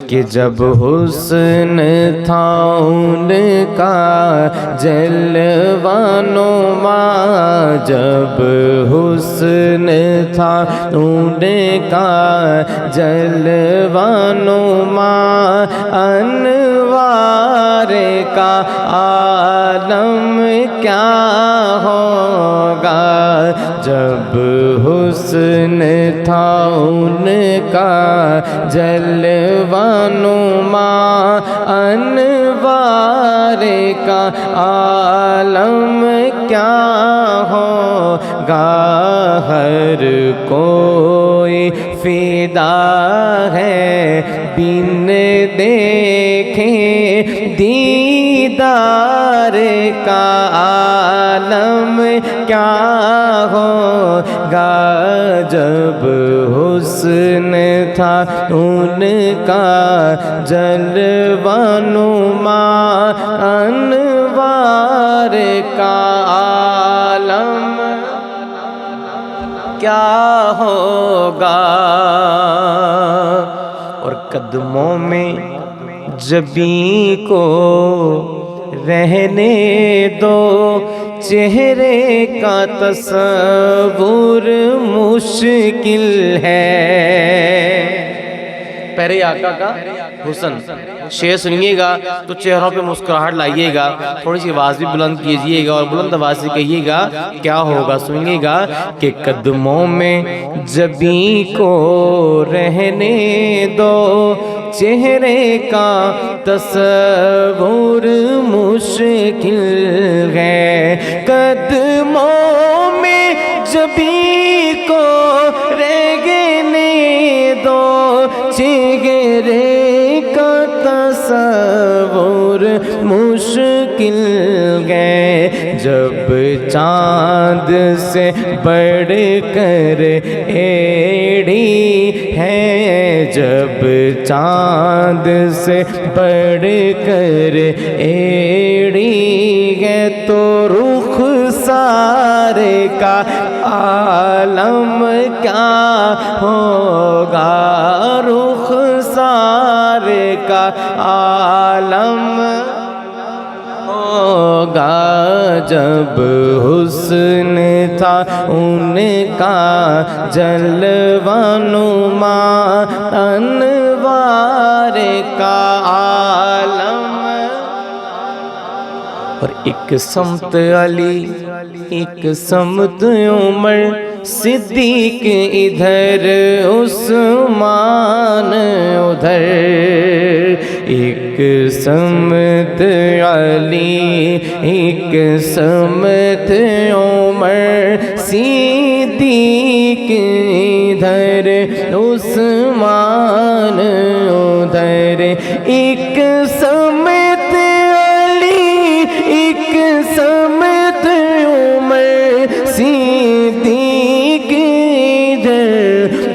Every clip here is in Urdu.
کہ جب حسن تھا ان کا جلوہ نما، جب حسن تھا ان کا جلوہ نما، انوار کا عالم کیا ہوگا جب حسن تھا ان کا جلوہ نما، انوار کا عالم کیا ہوگا۔ ہر کوئی فدا ہے بن دیکھے دیدار کا عالم کیا ہوگا جب حسن تھا ان کا جلوہ نما، انوار کا عالم کیا ہوگا۔ اور قدموں میں جبیں کو رہنے دو، چہرے کا تصور مشکل ہے۔ پیارے آقا کا حسن شعر سنیے گا تو چہروں پہ مسکراہٹ لائیے گا، تھوڑی سی آواز بھی بلند کیجئے گا اور بلند آواز سے کہیے گا کیا ہوگا۔ سنیے گا کہ قدموں میں جبیں کو رہنے دو، چہرے کا تصور مشکل ہے۔ قدموں میں جبیں کو رہنے دو، چہرے کا تصور مشکل ہے۔ جب چاند سے بڑھ کر ایڑی ہے، جب چاند سے بڑھ کر ایڑی ہے، تو رخ سارے کا عالم کیا ہوگا، رخ سارے کا عالم ہوگا جب حسن تھا ان کا جلوہ نما، انوار کا عالم۔ اور ایک سمت علی، ایک سمت عمر، صدیق ادھر عثمان ادھر، ایک سمت علی ایک سمت عمر، صدیق ادھر عثمان ادھر، ایک سمت علی ایک سمت عمر، صدیق ادھر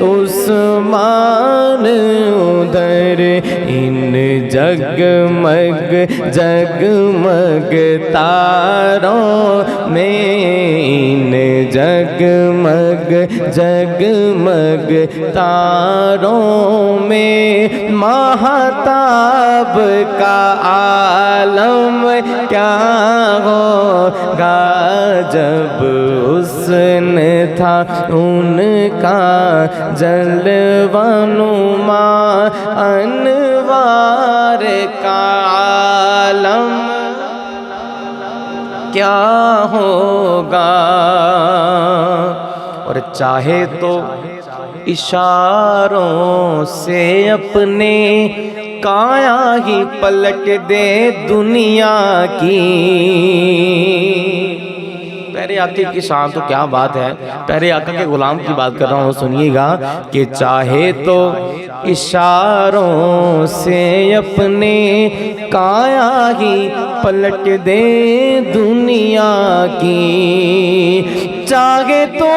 عثمان ادھر، ان جگمگ جگمگ تاروں میں، ان جگمگ جگمگ تاروں میں، ماہتاب کا عالم کیا ہوگا جب حسن تھا ان کا جلوہ نما، انوار کا عالم کیا ہوگا۔ اور چاہے تو اشاروں سے اپنے کایا ہی پلٹ دے دنیا کی۔ پیارے آقا کی شان تو کیا بات ہے، پیارے آقا کے غلام کی بات کر رہا ہوں، سنیے گا کہ چاہے تو اشاروں سے اپنے کایا ہی پلٹ دے دنیا کی، چاہے تو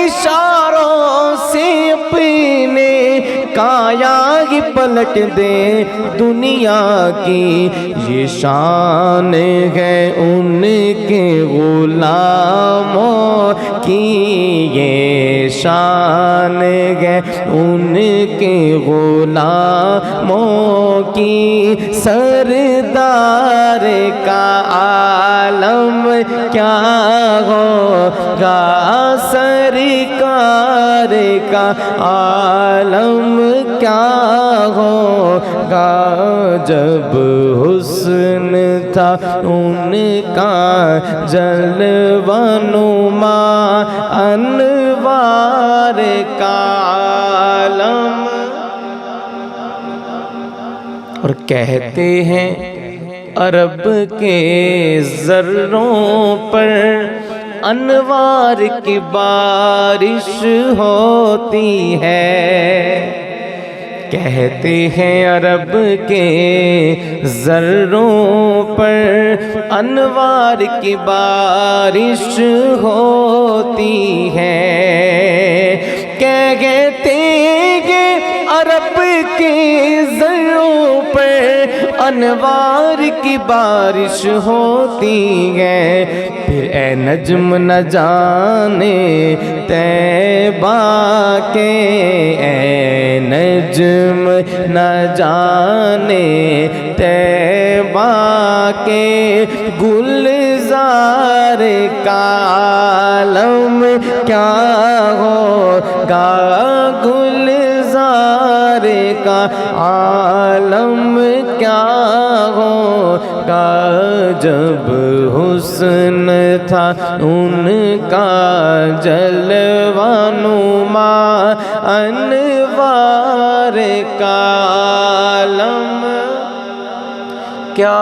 اشاروں سے اپنے کایا ہی پلٹ دے دنیا کی، یہ شان ہے ان کے غلاموں کی، یہ شان ہے ان کے غلاموں کی، سردار کا عالم کیا ہوگا، سرکار کا عالم کیا ہوگا، جب حسن تھا ان کا جلوہ نما، انوار کا عالم۔ اور کہتے ہیں عرب کے ذروں پر انوار کی بارش ہوتی ہے، کہتے ہیں عرب کے ذروں پر انوار کی بارش ہوتی ہے، کہتے ہیں عرب کے ذروں پر انوار کی بارش ہوتی ہے، پھر اے نجم نہ جانے طیبہ کے، اے نجم نہ جانے طیبہ کے، گلزار کا عالم کیا ہوگا، گلزار کا عالم کیا ہوگا، جب حسن تھا ان کا جلوہ نما، انوار کا عالم کیا